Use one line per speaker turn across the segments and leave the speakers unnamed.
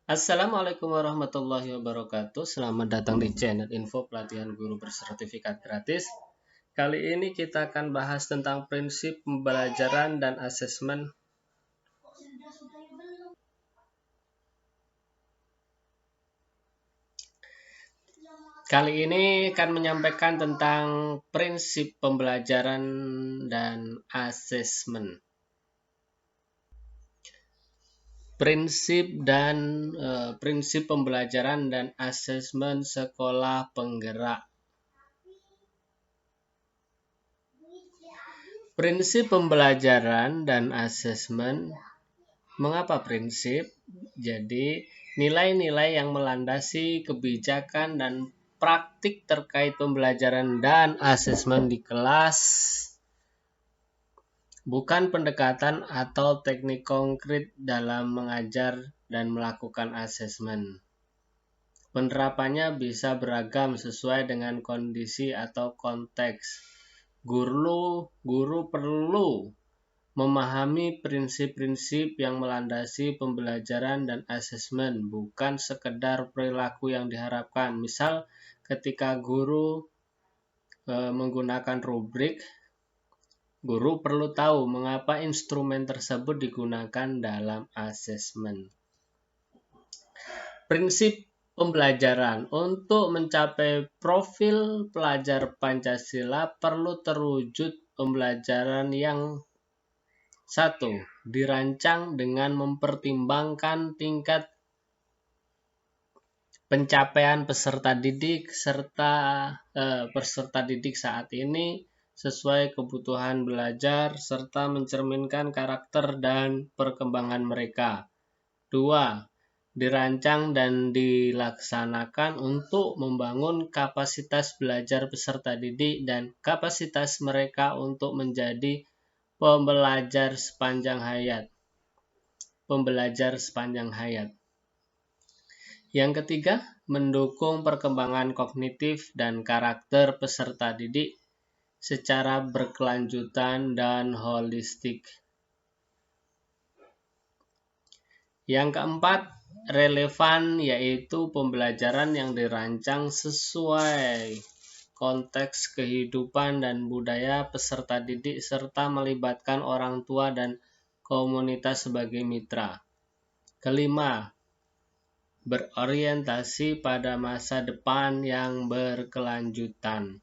Assalamualaikum warahmatullahi wabarakatuh. Selamat datang di channel info pelatihan guru bersertifikat gratis. Kali ini kita akan bahas tentang prinsip pembelajaran dan asesmen. Kali ini akan menyampaikan tentang prinsip pembelajaran dan asesmen. Prinsip pembelajaran dan asesmen sekolah penggerak. Prinsip pembelajaran dan asesmen. Mengapa prinsip? Jadi, nilai-nilai yang melandasi kebijakan dan praktik terkait pembelajaran dan asesmen di kelas, bukan pendekatan atau teknik konkret dalam mengajar dan melakukan asesmen. Penerapannya bisa beragam sesuai dengan kondisi atau konteks. Guru perlu memahami prinsip-prinsip yang melandasi pembelajaran dan asesmen, bukan sekedar perilaku yang diharapkan. Misal, ketika guru menggunakan rubrik, guru perlu tahu mengapa instrumen tersebut digunakan dalam asesmen. Prinsip pembelajaran. Untuk mencapai profil pelajar Pancasila perlu terwujud pembelajaran yang 1. Dirancang dengan mempertimbangkan tingkat pencapaian peserta didik saat ini sesuai kebutuhan belajar serta mencerminkan karakter dan perkembangan mereka. 2. Dirancang dan dilaksanakan untuk membangun kapasitas belajar peserta didik dan kapasitas mereka untuk menjadi pembelajar sepanjang hayat. Yang ketiga, mendukung perkembangan kognitif dan karakter peserta didik secara berkelanjutan dan holistik. Yang keempat, relevan, yaitu pembelajaran yang dirancang sesuai konteks kehidupan dan budaya peserta didik serta melibatkan orang tua dan komunitas sebagai mitra. Kelima, berorientasi pada masa depan yang berkelanjutan.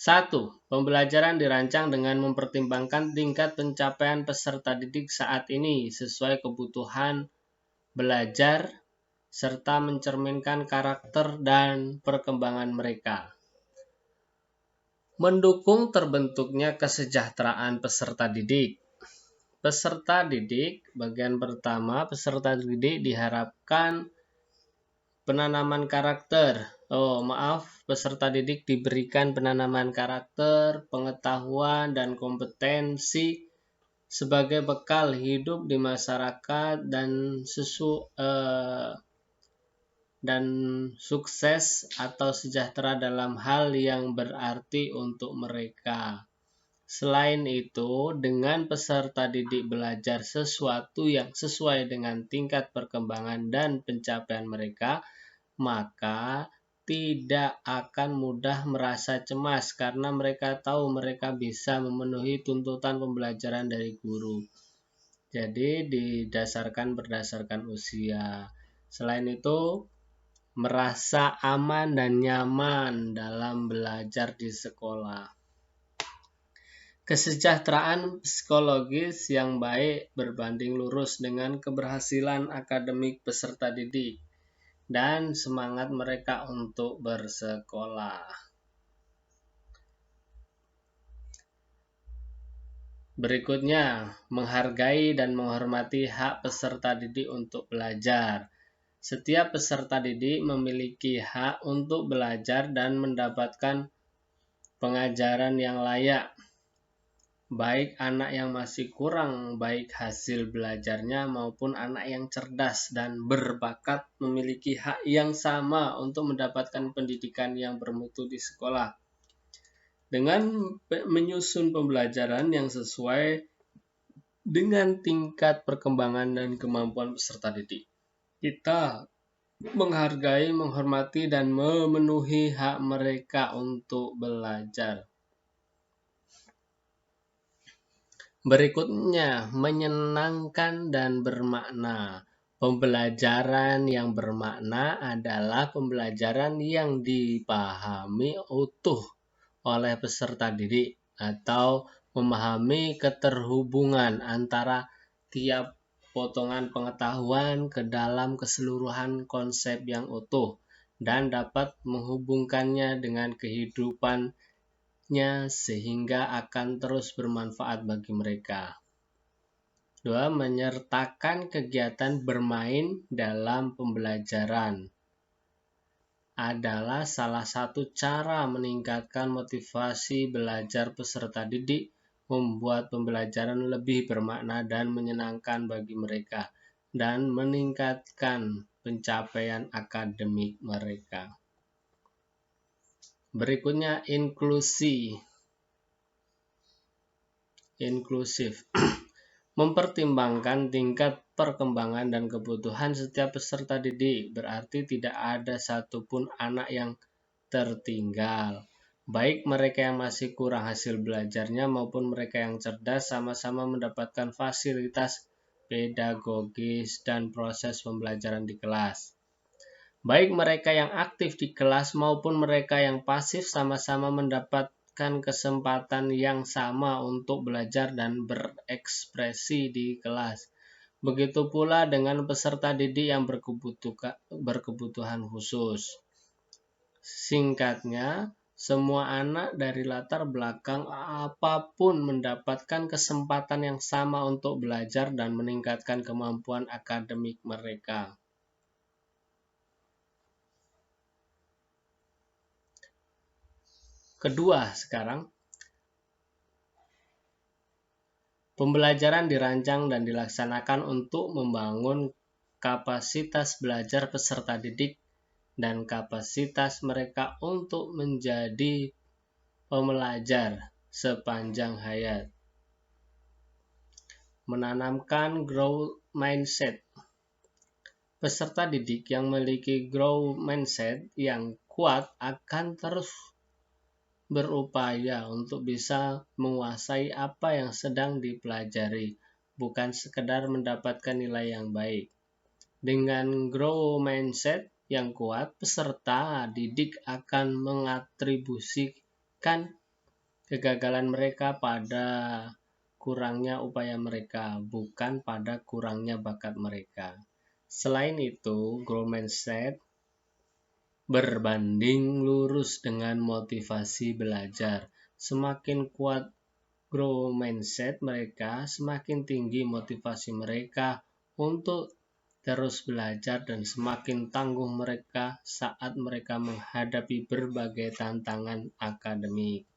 1. Pembelajaran dirancang dengan mempertimbangkan tingkat pencapaian peserta didik saat ini sesuai kebutuhan belajar serta mencerminkan karakter dan perkembangan mereka. Mendukung terbentuknya kesejahteraan peserta didik. Bagian pertama, peserta didik diharapkan penanaman karakter. Peserta didik diberikan penanaman karakter, pengetahuan, dan kompetensi sebagai bekal hidup di masyarakat dan sukses atau sejahtera dalam hal yang berarti untuk mereka. Selain itu, dengan peserta didik belajar sesuatu yang sesuai dengan tingkat perkembangan dan pencapaian mereka, maka tidak akan mudah merasa cemas karena mereka tahu mereka bisa memenuhi tuntutan pembelajaran dari guru. Jadi berdasarkan usia. Selain itu, merasa aman dan nyaman dalam belajar di sekolah. Kesejahteraan psikologis yang baik berbanding lurus dengan keberhasilan akademik peserta didik dan semangat mereka untuk bersekolah. Berikutnya, menghargai dan menghormati hak peserta didik untuk belajar. Setiap peserta didik memiliki hak untuk belajar dan mendapatkan pengajaran yang layak. Baik anak yang masih kurang baik hasil belajarnya maupun anak yang cerdas dan berbakat memiliki hak yang sama untuk mendapatkan pendidikan yang bermutu di sekolah. Dengan menyusun pembelajaran yang sesuai dengan tingkat perkembangan dan kemampuan peserta didik. Kita menghargai, menghormati, dan memenuhi hak mereka untuk belajar. Berikutnya, menyenangkan dan bermakna. Pembelajaran yang bermakna adalah pembelajaran yang dipahami utuh oleh peserta didik atau memahami keterhubungan antara tiap potongan pengetahuan ke dalam keseluruhan konsep yang utuh dan dapat menghubungkannya dengan kehidupan sehingga akan terus bermanfaat bagi mereka. 2. Menyertakan kegiatan bermain dalam pembelajaran adalah salah satu cara meningkatkan motivasi belajar peserta didik, membuat pembelajaran lebih bermakna dan menyenangkan bagi mereka, dan meningkatkan pencapaian akademik mereka. Berikutnya, inklusif. Mempertimbangkan tingkat perkembangan dan kebutuhan setiap peserta didik, berarti tidak ada satupun anak yang tertinggal. Baik mereka yang masih kurang hasil belajarnya maupun mereka yang cerdas sama-sama mendapatkan fasilitas pedagogis dan proses pembelajaran di kelas. Baik mereka yang aktif di kelas maupun mereka yang pasif sama-sama mendapatkan kesempatan yang sama untuk belajar dan berekspresi di kelas. Begitu pula dengan peserta didik yang berkebutuhan khusus. Singkatnya, semua anak dari latar belakang apapun mendapatkan kesempatan yang sama untuk belajar dan meningkatkan kemampuan akademik mereka. Kedua sekarang, pembelajaran dirancang dan dilaksanakan untuk membangun kapasitas belajar peserta didik dan kapasitas mereka untuk menjadi pembelajar sepanjang hayat. Menanamkan growth mindset. Peserta didik yang memiliki growth mindset yang kuat akan terus berupaya untuk bisa menguasai apa yang sedang dipelajari, bukan sekedar mendapatkan nilai yang baik. Dengan growth mindset yang kuat, peserta didik akan mengatribusikan kegagalan mereka pada kurangnya upaya mereka, bukan pada kurangnya bakat mereka. Selain itu, growth mindset berbanding lurus dengan motivasi belajar. Semakin kuat growth mindset mereka, semakin tinggi motivasi mereka untuk terus belajar dan semakin tangguh mereka saat mereka menghadapi berbagai tantangan akademik.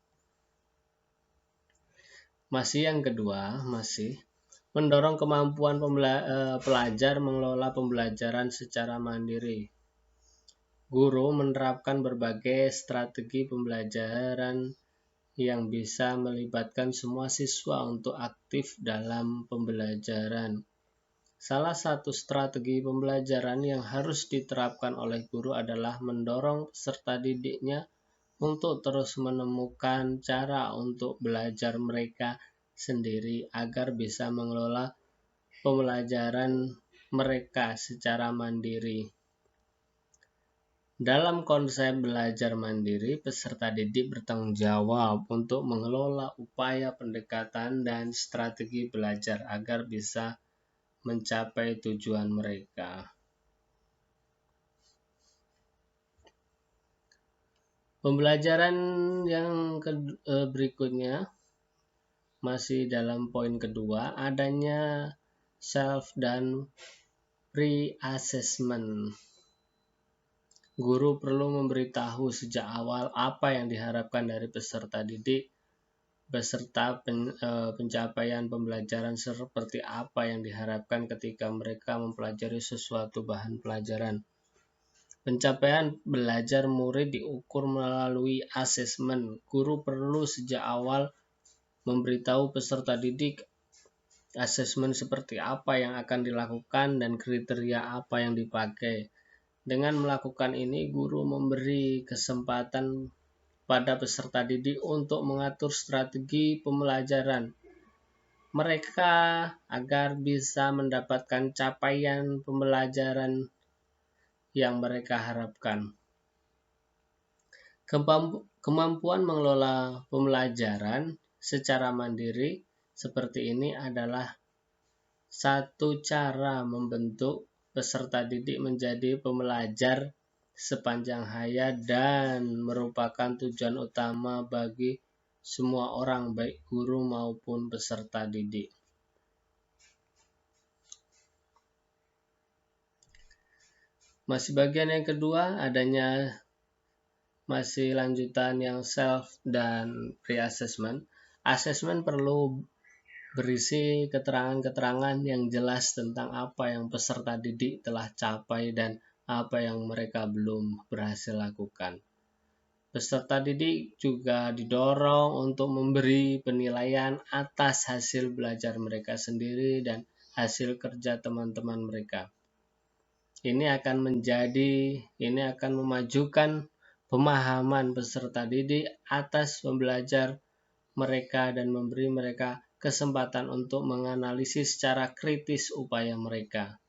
Yang kedua, mendorong kemampuan pelajar mengelola pembelajaran secara mandiri. Guru menerapkan berbagai strategi pembelajaran yang bisa melibatkan semua siswa untuk aktif dalam pembelajaran. Salah satu strategi pembelajaran yang harus diterapkan oleh guru adalah mendorong peserta didiknya untuk terus menemukan cara untuk belajar mereka sendiri agar bisa mengelola pembelajaran mereka secara mandiri. Dalam konsep belajar mandiri, peserta didik bertanggung jawab untuk mengelola upaya pendekatan dan strategi belajar agar bisa mencapai tujuan mereka. Pembelajaran yang berikutnya masih dalam poin kedua, adanya self dan pre-assessment. Guru perlu memberitahu sejak awal apa yang diharapkan dari peserta didik, beserta pencapaian pembelajaran seperti apa yang diharapkan ketika mereka mempelajari sesuatu bahan pelajaran. Pencapaian belajar murid diukur melalui asesmen. Guru perlu sejak awal memberitahu peserta didik asesmen seperti apa yang akan dilakukan dan kriteria apa yang dipakai. Dengan melakukan ini, guru memberi kesempatan pada peserta didik untuk mengatur strategi pembelajaran mereka agar bisa mendapatkan capaian pembelajaran yang mereka harapkan. Kemampuan mengelola pembelajaran secara mandiri seperti ini adalah satu cara membentuk peserta didik menjadi pembelajar sepanjang hayat dan merupakan tujuan utama bagi semua orang, baik guru maupun peserta didik. Masih bagian yang kedua, adanya masih lanjutan yang self dan pre-assessment. Assessment perlu berisi keterangan-keterangan yang jelas tentang apa yang peserta didik telah capai dan apa yang mereka belum berhasil lakukan. Peserta didik juga didorong untuk memberi penilaian atas hasil belajar mereka sendiri dan hasil kerja teman-teman mereka. Ini akan memajukan pemahaman peserta didik atas pembelajar mereka dan memberi mereka kesempatan untuk menganalisis secara kritis upaya mereka.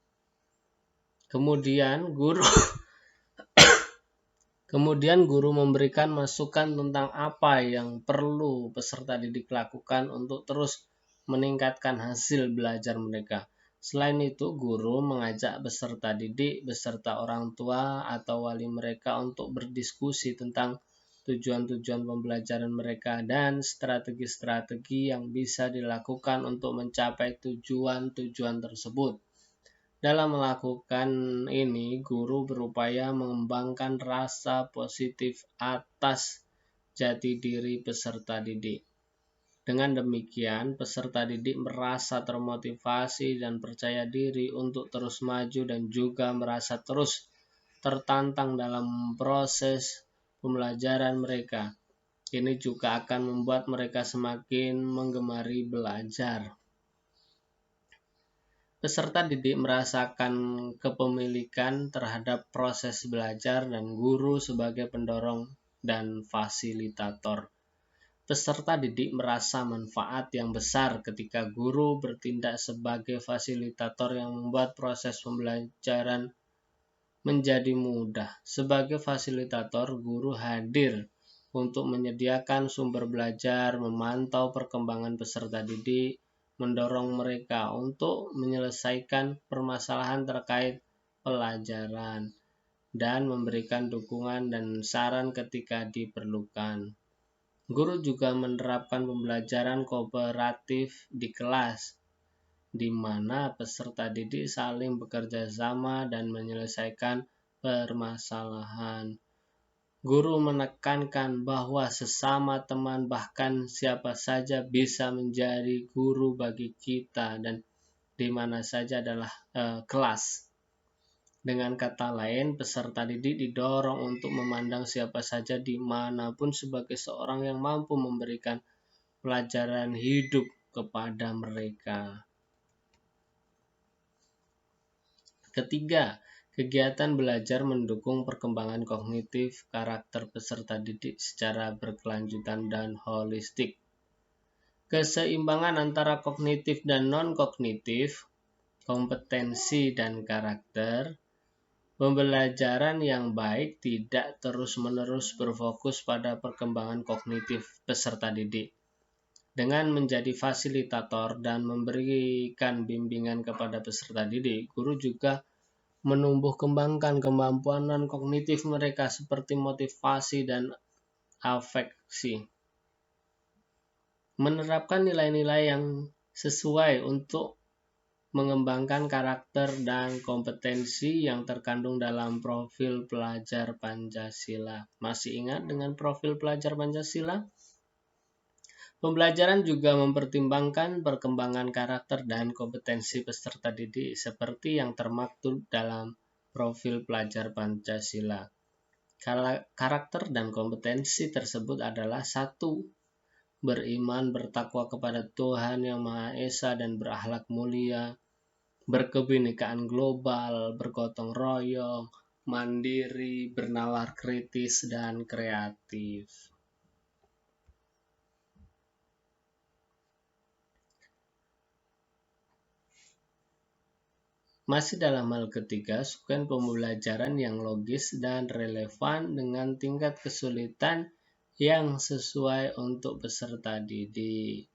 Kemudian guru memberikan masukan tentang apa yang perlu peserta didik lakukan untuk terus meningkatkan hasil belajar mereka. Selain itu, guru mengajak peserta didik beserta orang tua atau wali mereka untuk berdiskusi tentang tujuan-tujuan pembelajaran mereka dan strategi-strategi yang bisa dilakukan untuk mencapai tujuan-tujuan tersebut. Dalam melakukan ini, guru berupaya mengembangkan rasa positif atas jati diri peserta didik. Dengan demikian, peserta didik merasa termotivasi dan percaya diri untuk terus maju dan juga merasa terus tertantang dalam proses pembelajaran mereka. Ini juga akan membuat mereka semakin menggemari belajar. Peserta didik merasakan kepemilikan terhadap proses belajar dan guru sebagai pendorong dan fasilitator. Peserta didik merasa manfaat yang besar ketika guru bertindak sebagai fasilitator yang membuat proses pembelajaran menjadi mudah. Sebagai fasilitator, guru hadir untuk menyediakan sumber belajar, memantau perkembangan peserta didik, mendorong mereka untuk menyelesaikan permasalahan terkait pelajaran, dan memberikan dukungan dan saran ketika diperlukan. Guru juga menerapkan pembelajaran kooperatif di kelas, di mana peserta didik saling bekerja sama dan menyelesaikan permasalahan. Guru menekankan bahwa sesama teman bahkan siapa saja bisa menjadi guru bagi kita dan di mana saja adalah kelas. Dengan kata lain, peserta didik didorong untuk memandang siapa saja dimanapun sebagai seorang yang mampu memberikan pelajaran hidup kepada mereka. Ketiga, kegiatan belajar mendukung perkembangan kognitif karakter peserta didik secara berkelanjutan dan holistik. Keseimbangan antara kognitif dan non-kognitif, kompetensi dan karakter. Pembelajaran yang baik tidak terus-menerus berfokus pada perkembangan kognitif peserta didik. Dengan menjadi fasilitator dan memberikan bimbingan kepada peserta didik, guru juga menumbuh kembangkan kemampuan non-kognitif mereka seperti motivasi dan afeksi. Menerapkan nilai-nilai yang sesuai untuk mengembangkan karakter dan kompetensi yang terkandung dalam profil pelajar Pancasila. Masih ingat dengan profil pelajar Pancasila? Pembelajaran juga mempertimbangkan perkembangan karakter dan kompetensi peserta didik seperti yang termaktub dalam profil pelajar Pancasila. Karakter dan kompetensi tersebut adalah 1. beriman, bertakwa kepada Tuhan Yang Maha Esa dan berakhlak mulia, berkebinekaan global, bergotong royong, mandiri, bernalar kritis, dan kreatif. Masih dalam hal ketiga, sukan pembelajaran yang logis dan relevan dengan tingkat kesulitan yang sesuai untuk peserta didik.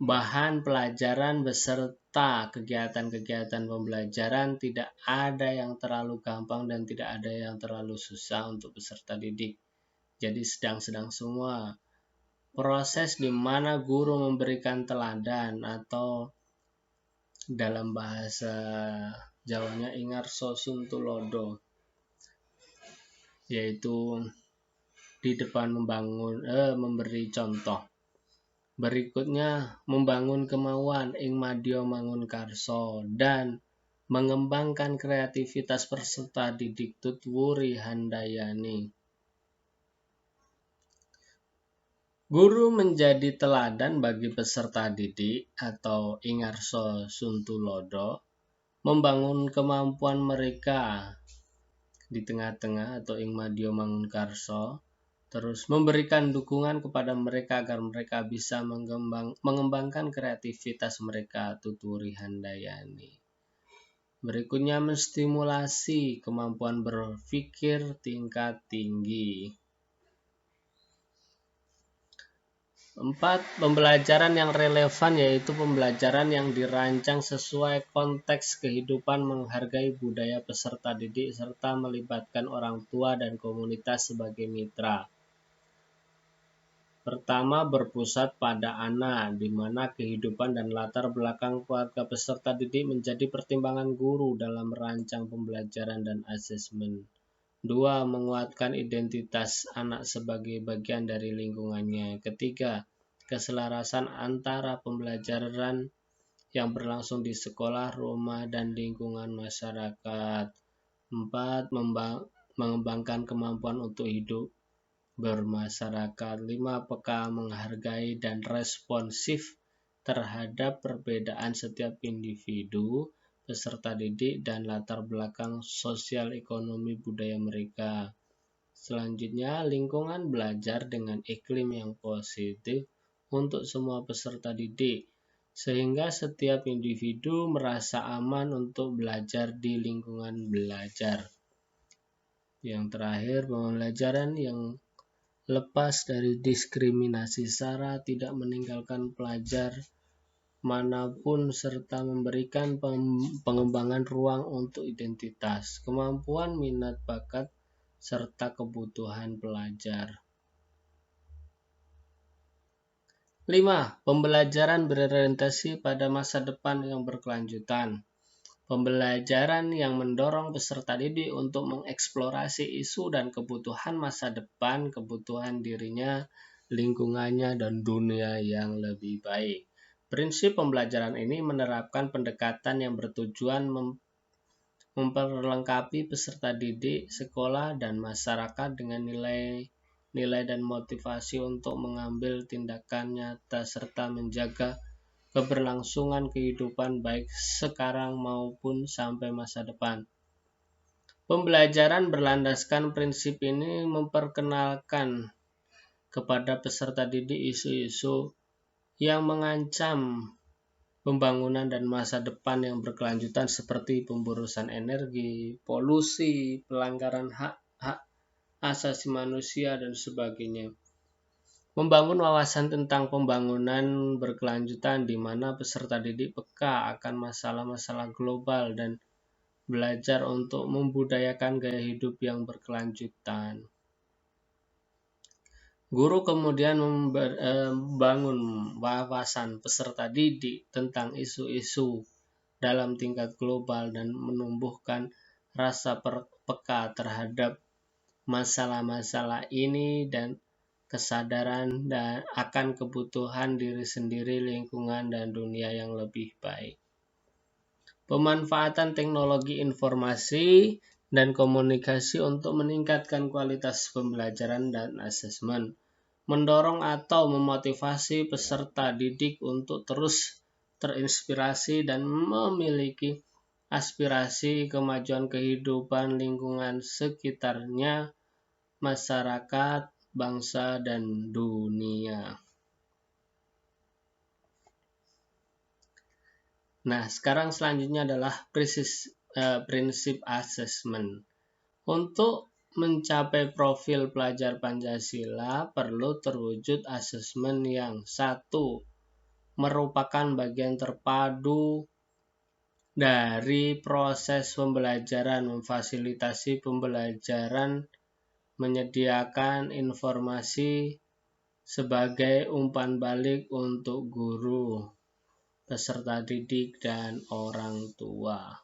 Bahan pelajaran beserta kegiatan-kegiatan pembelajaran tidak ada yang terlalu gampang dan tidak ada yang terlalu susah untuk peserta didik. Jadi sedang-sedang semua. Proses di mana guru memberikan teladan atau dalam bahasa Jawanya ingarso suntulodo, yaitu di depan memberi contoh. Berikutnya membangun kemauan ing madya mangun karso dan mengembangkan kreativitas peserta didik tutwuri handayani. Guru menjadi teladan bagi peserta didik atau ingarso suntulodo, membangun kemampuan mereka di tengah-tengah atau ing madya mangun karso, terus memberikan dukungan kepada mereka agar mereka bisa mengembangkan kreativitas mereka tuturi handayani. Berikutnya menstimulasi kemampuan berpikir tingkat tinggi. 4. Pembelajaran yang relevan yaitu pembelajaran yang dirancang sesuai konteks kehidupan, menghargai budaya peserta didik, serta melibatkan orang tua dan komunitas sebagai mitra. Pertama, berpusat pada anak, di mana kehidupan dan latar belakang keluarga peserta didik menjadi pertimbangan guru dalam merancang pembelajaran dan asesmen. 2. Menguatkan identitas anak sebagai bagian dari lingkungannya. Ketiga, keselarasan antara pembelajaran yang berlangsung di sekolah, rumah, dan lingkungan masyarakat. 4. Mengembangkan kemampuan untuk hidup bermasyarakat. 5. Peka, menghargai, dan responsif terhadap perbedaan setiap individu, peserta didik, dan latar belakang sosial ekonomi budaya mereka. Selanjutnya, lingkungan belajar dengan iklim yang positif untuk semua peserta didik, sehingga setiap individu merasa aman untuk belajar di lingkungan belajar. Yang terakhir, pembelajaran yang lepas dari diskriminasi SARA, tidak meninggalkan pelajar manapun, serta memberikan pengembangan ruang untuk identitas, kemampuan, minat, bakat, serta kebutuhan pelajar. 5. Pembelajaran berorientasi pada masa depan yang berkelanjutan. Pembelajaran yang mendorong peserta didik untuk mengeksplorasi isu dan kebutuhan masa depan, kebutuhan dirinya, lingkungannya, dan dunia yang lebih baik. Prinsip pembelajaran ini menerapkan pendekatan yang bertujuan memperlengkapi peserta didik, sekolah, dan masyarakat dengan nilai dan motivasi untuk mengambil tindakan nyata serta menjaga keberlangsungan kehidupan baik sekarang maupun sampai masa depan. Pembelajaran berlandaskan prinsip ini memperkenalkan kepada peserta didik isu-isu yang mengancam pembangunan dan masa depan yang berkelanjutan seperti pemborosan energi, polusi, pelanggaran hak asasi manusia, dan sebagainya. Membangun wawasan tentang pembangunan berkelanjutan di mana peserta didik peka akan masalah-masalah global dan belajar untuk membudayakan gaya hidup yang berkelanjutan. Guru kemudian membangun wawasan peserta didik tentang isu-isu dalam tingkat global dan menumbuhkan rasa peka terhadap masalah-masalah ini dan kesadaran akan kebutuhan diri sendiri, lingkungan, dan dunia yang lebih baik. Pemanfaatan teknologi informasi dan komunikasi untuk meningkatkan kualitas pembelajaran dan asesmen. mendorong atau memotivasi peserta didik untuk terus terinspirasi dan memiliki aspirasi kemajuan kehidupan lingkungan sekitarnya, masyarakat, bangsa, dan dunia. Nah, sekarang selanjutnya adalah prinsip assessment. Untuk mencapai profil pelajar Pancasila perlu terwujud asesmen yang satu, merupakan bagian terpadu dari proses pembelajaran, memfasilitasi pembelajaran, menyediakan informasi sebagai umpan balik untuk guru, peserta didik, dan orang tua.